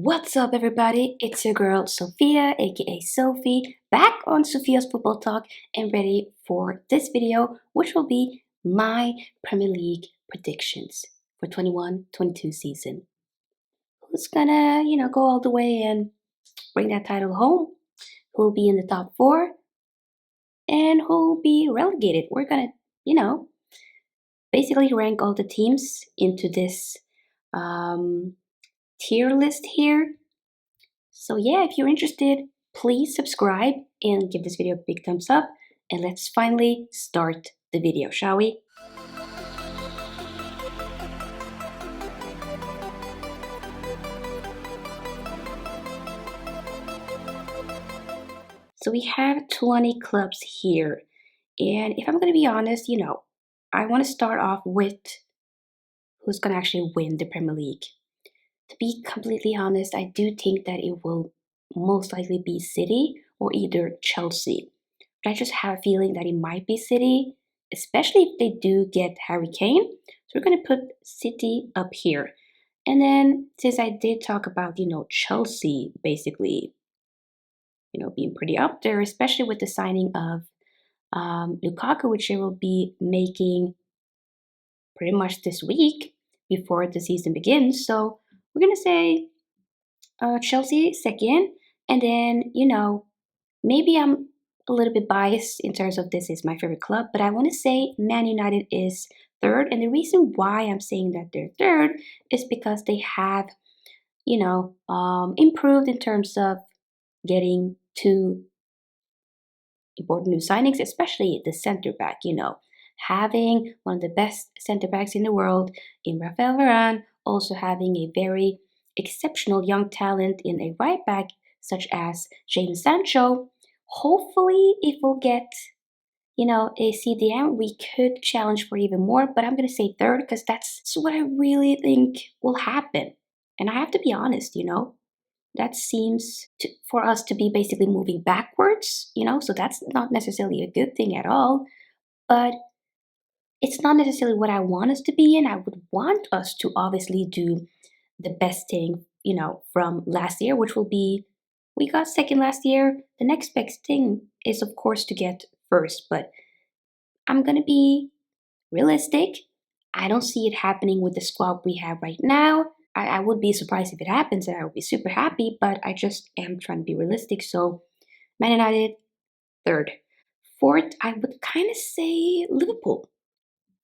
What's up, everybody? It's your girl Sofia, aka Sophie, back on Sophia's Football Talk and ready for this video, which will be my Premier League predictions for 21-22 season. Who's gonna, go all the way and bring that title home? Who'll be in the top four? And who'll be relegated? We're gonna, basically rank all the teams into this tier list here. So yeah, if you're interested, please subscribe and give this video a big thumbs up. And let's finally start the video, shall we? So we have 20 clubs here. And if I'm going to be honest, I want to start off with who's going to actually win the Premier League. To be completely honest, I do think that it will most likely be City or either Chelsea. But I just have a feeling that it might be City, especially if they do get Harry Kane. So we're going to put City up here. And then since I did talk about, Chelsea basically, being pretty up there, especially with the signing of Lukaku, which they will be making pretty much this week before the season begins. So we're going to say Chelsea second. And then, maybe I'm a little bit biased in terms of this is my favorite club, but I want to say Man United is third. And the reason why I'm saying that they're third is because they have, improved in terms of getting two important new signings, especially the center back, having one of the best center backs in the world in Rafael Varane, also having a very exceptional young talent in a right back such as Jadon Sancho. Hopefully, if we'll get, a CDM, we could challenge for even more, but I'm going to say third because that's what I really think will happen. And I have to be honest, that seems for us to be basically moving backwards, so that's not necessarily a good thing at all, but it's not necessarily what I want us to be in. I would want us to obviously do the best thing, from last year, which will be we got second last year. The next best thing is, of course, to get first, but I'm going to be realistic. I don't see it happening with the squad we have right now. I would be surprised if it happens and I would be super happy, but I just am trying to be realistic. So, Man United, third. Fourth, I would kind of say Liverpool.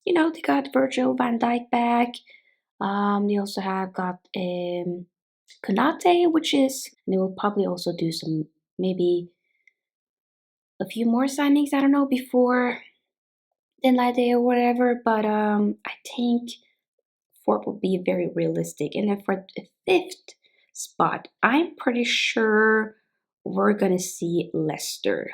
They got Virgil van Dijk back. They also have got Konate, which is, and they will probably also do some, maybe a few more signings, I don't know, before Day or whatever, but I think fourth would be very realistic. And then for the fifth spot, I'm pretty sure we're gonna see Leicester.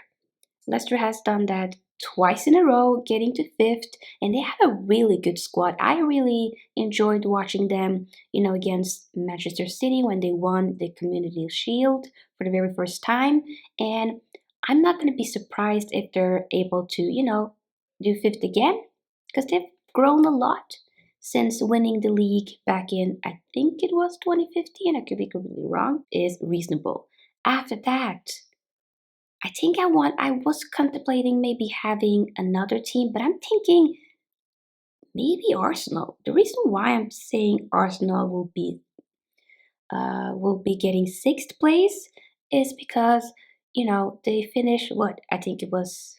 Leicester has done that twice in a row, getting to fifth, and they have a really good squad. I really enjoyed watching them, against Manchester City when they won the Community Shield for the very first time. And I'm not going to be surprised if they're able to, do fifth again, because they've grown a lot since winning the league back in, I think it was 2015, I could be completely wrong, is reasonable. After that, I was contemplating maybe having another team, but I'm thinking maybe Arsenal. The reason why I'm saying Arsenal will be getting sixth place is because, they finished what? I think it was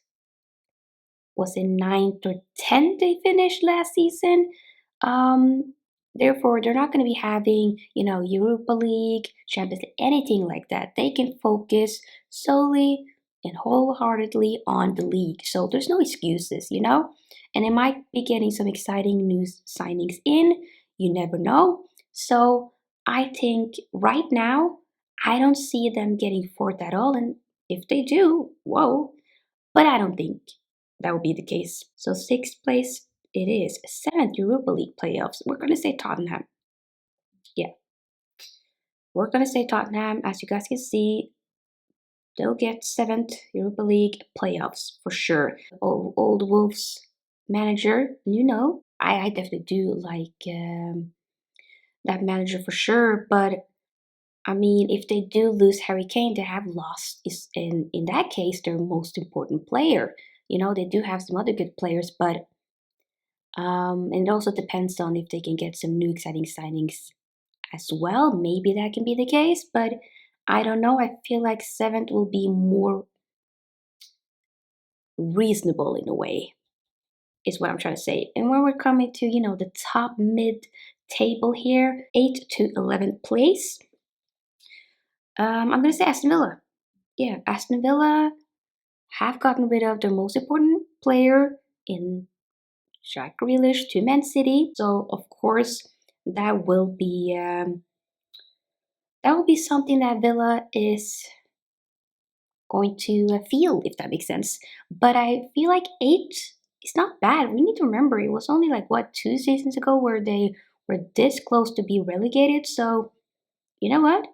in ninth or 10th they finished last season. Um, Therefore, they're not going to be having, Europa League, Champions League, anything like that. They can focus solely and wholeheartedly on the league. So there's no excuses, And they might be getting some exciting new signings in. You never know. So I think right now, I don't see them getting fourth at all. And if they do, whoa. But I don't think that will be the case. So sixth place it is. Seventh Europa League playoffs. We're gonna say Tottenham. Yeah, we're gonna say Tottenham. As you guys can see, they'll get seventh Europa League playoffs for sure. Old Wolves manager, I definitely do like that manager for sure. But I mean, if they do lose Harry Kane, they have lost is in that case their most important player. They do have some other good players, but and it also depends on if they can get some new exciting signings as well. Maybe that can be the case, but I don't know. I feel like seventh will be more reasonable in a way, is what I'm trying to say. And when we're coming to, the top mid table here, 8th to 11th place, I'm going to say Aston Villa. Yeah, Aston Villa have gotten rid of their most important player in Jack Grealish to Man City. So, of course, that will be something that Villa is going to feel, if that makes sense. But I feel like 8 is not bad. We need to remember it was only like what 2 seasons ago where they were this close to be relegated. So you know what?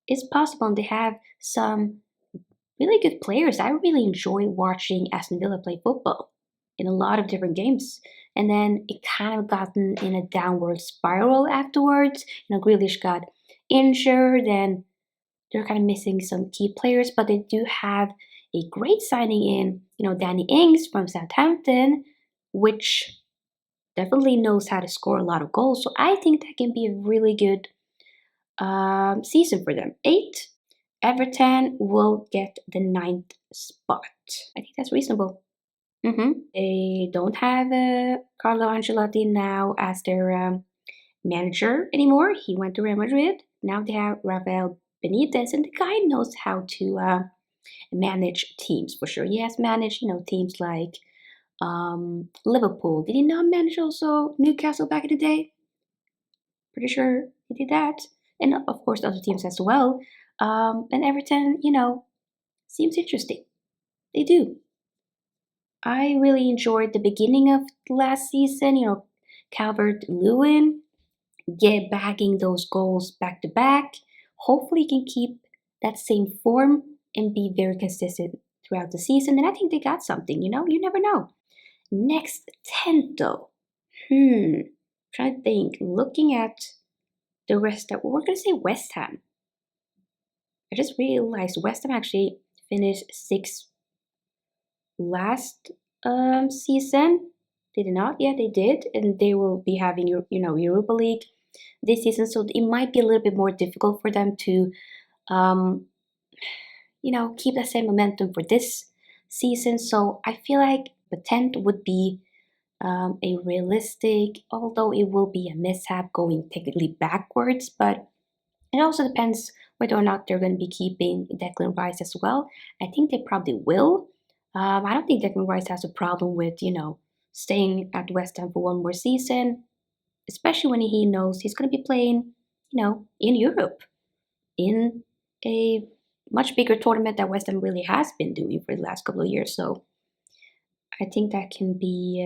It's possible, and they have some really good players. I really enjoy watching Aston Villa play football in a lot of different games. And then it kind of gotten in a downward spiral afterwards. Grealish got injured, and they're kind of missing some key players, but they do have a great signing in, Danny Ings from Southampton, which definitely knows how to score a lot of goals. So I think that can be a really good season for them. 8, Everton will get the ninth spot. I think that's reasonable. They don't have Carlo Ancelotti now as their manager anymore. He went to Real Madrid. Now they have Rafael Benitez, and the guy knows how to manage teams for sure. He has managed, teams like Liverpool. Did he not manage also Newcastle back in the day? Pretty sure he did that, and of course other teams as well. And Everton, seems interesting. They do. I really enjoyed the beginning of last season. Calvert Lewin get bagging those goals back to back. Hopefully, he can keep that same form and be very consistent throughout the season. And I think they got something, you never know. Next, 10th though. Trying to think. Looking at the rest of, we're going to say West Ham. I just realized West Ham actually finished 6th last season. They did not. Yeah, they did, and they will be having Europa League this season, so it might be a little bit more difficult for them to keep that same momentum for this season. So I feel like the 10th would be a realistic, although it will be a mishap going technically backwards, but it also depends whether or not they're going to be keeping Declan Rice as well. I think they probably will. I don't think Declan Rice has a problem with, staying at West Ham for one more season, especially when he knows he's going to be playing, in Europe, in a much bigger tournament that West Ham really has been doing for the last couple of years. So I think that can be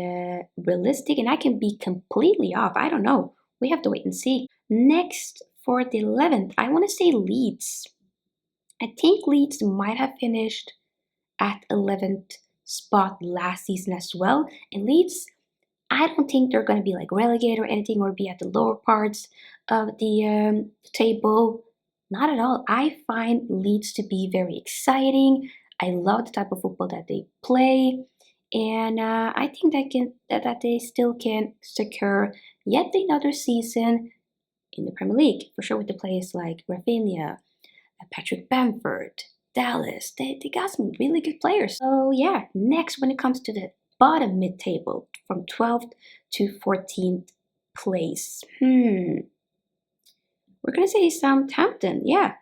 realistic, and I can be completely off. I don't know. We have to wait and see. Next, for the 11th, I want to say Leeds. I think Leeds might have finished at 11th spot last season as well. And Leeds, I don't think they're going to be like relegated or anything or be at the lower parts of the table. Not at all. I find Leeds to be very exciting. I love the type of football that they play. And I think that they still can secure yet another season in the Premier League, for sure, with the players like Rafinha, Patrick Bamford, Dallas. They got some really good players. So yeah, next when it comes to the bottom mid-table, from 12th to 14th place. We're gonna say Southampton. Yeah,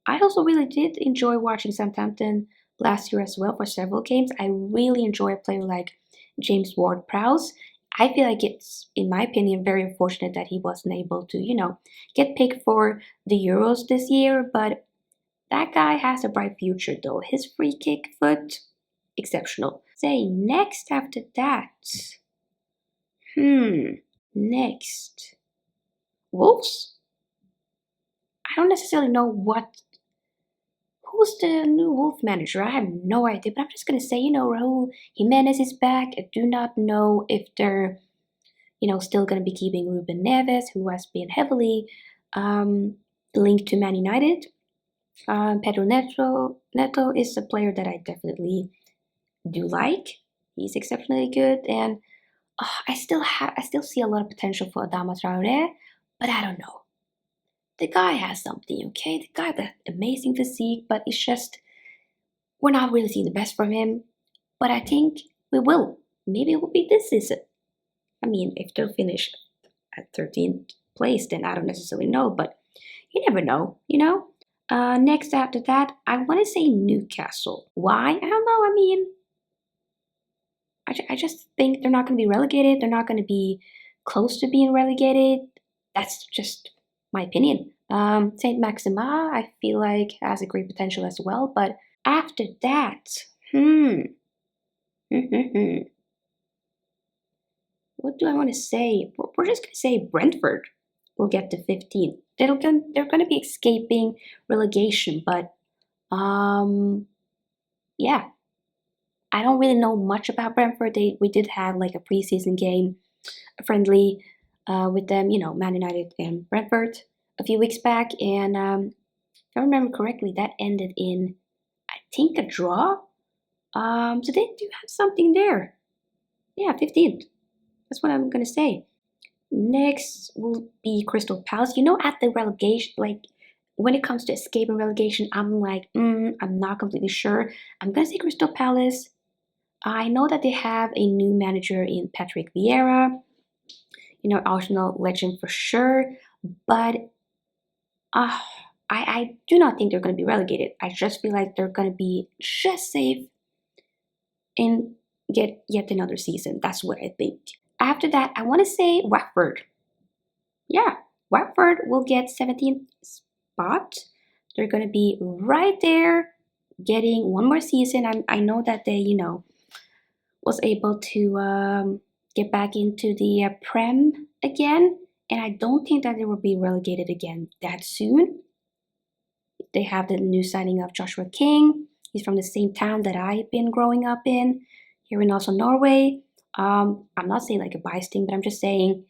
I also really did enjoy watching Southampton last year as well for several games. I really enjoy a player like James Ward-Prowse. I feel like it's, in my opinion, very unfortunate that he wasn't able to, get picked for the Euros this year. But that guy has a bright future, though. His free kick foot, exceptional. Say, next after that. Next. Wolves? I don't necessarily know who's the new Wolf manager. I have no idea, but I'm just going to say, Raul Jimenez is back. I do not know if they're still going to be keeping Ruben Neves, who has been heavily link to Man United. Pedro Neto is a player that I definitely do like. He's exceptionally good, and I still see a lot of potential for Adama Traore, but I don't know. The guy has something, okay? The guy got amazing physique, but it's just we're not really seeing the best from him. But I think we will. Maybe it will be this season. I mean, if they'll finish at 13th place, then I don't necessarily know, but you never know, you know? Next after that, I want to say Newcastle. Why? I don't know. I mean, I just think they're not going to be relegated. They're not going to be close to being relegated. That's just my opinion. Saint Maxima, I feel like has a great potential as well. But after that, what do I want to say? We're just going to say Brentford will get to 15. They're going to be escaping relegation, but yeah, I don't really know much about Brentford. We did have like a preseason game, a friendly with them, you know, Man United and Brentford a few weeks back, and if I remember correctly, that ended in I think a draw. So they do have something there. Yeah, 15th. That's what I'm gonna say. Next will be Crystal Palace. You know, at the relegation, like when it comes to escaping relegation, I'm like, I'm not completely sure. I'm gonna say Crystal Palace. I know that they have a new manager in Patrick Vieira, you know, Arsenal legend for sure, but uh, I do not think they're going to be relegated. I just feel like they're going to be just safe and get yet another season. That's what I think. After that, I want to say Watford. Yeah, Watford will get 17th spot. They're going to be right there getting one more season. I know that they, you know, was able to get back into the Prem again, and I don't think that they will be relegated again that soon. They have the new signing of Joshua King. He's from the same town that I've been growing up in, here in also Norway. I'm not saying like a bias thing, but I'm just saying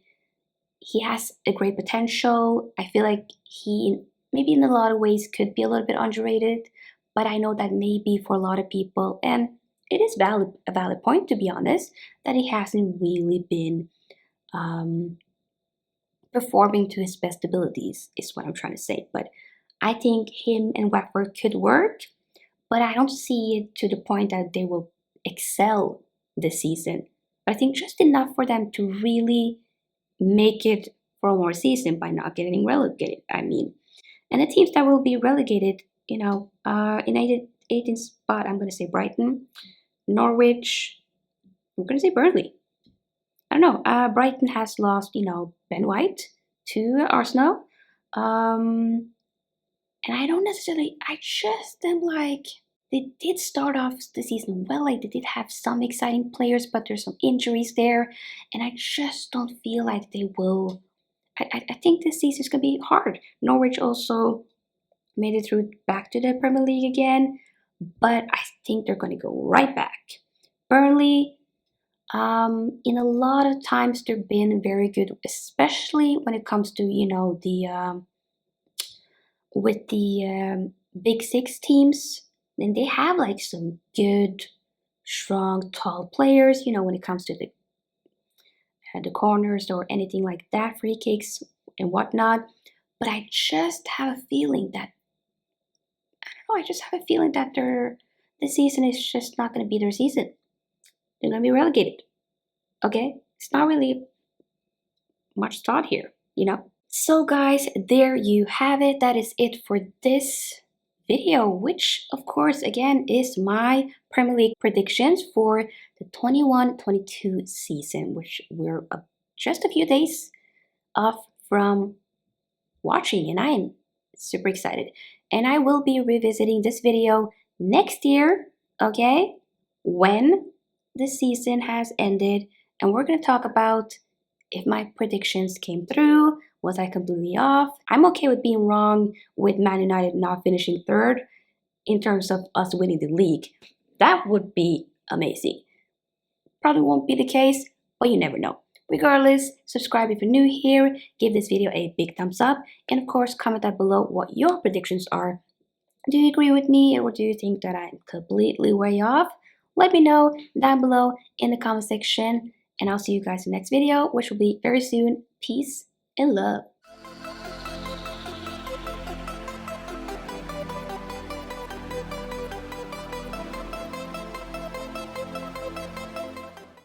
he has a great potential. I feel like he maybe in a lot of ways could be a little bit underrated, but I know that maybe for a lot of people, and it is a valid point to be honest, that he hasn't really been um, performing to his best abilities, is what I'm trying to say. But I think him and Watford could work, but I don't see it to the point that they will excel this season. But I think just enough for them to really make it for one more season by not getting relegated. I mean, and the teams that will be relegated, you know, in 18th spot, I'm going to say Brighton, Norwich, I'm going to say Burnley. I don't know. Brighton has lost, you know, Ben White to Arsenal. And I don't necessarily, I just am like, they did start off the season well. Like they did have some exciting players, but there's some injuries there. And I just don't feel like they will. I think this season is going to be hard. Norwich also made it through back to the Premier League again, but I think they're going to go right back. Burnley, in a lot of times they've been very good, especially when it comes to you know the with the big six teams. Then they have like some good, strong, tall players. You know when it comes to the corners or anything like that, free kicks and whatnot. But I just have a feeling that I don't know. I just have a feeling that this season is just not going to be their season. They're going to be relegated. Okay, it's not really much thought here, you know. So guys, there you have it. That is it for this video, which of course again is my Premier League predictions for the 21-22 season, which we're just a few days off from watching, and I'm super excited. And I will be revisiting this video next year, okay, when the season has ended, and we're going to talk about if my predictions came through. Was I completely off? I'm okay with being wrong with Man United not finishing third in terms of us winning the league. That would be amazing. Probably won't be the case, but you never know. Regardless, subscribe if you're new here, give this video a big thumbs up, and of course comment down below what your predictions are. Do you agree with me, or do you think that I'm completely way off? Let me know down below in the comment section, and I'll see you guys in the next video, which will be very soon. Peace and love.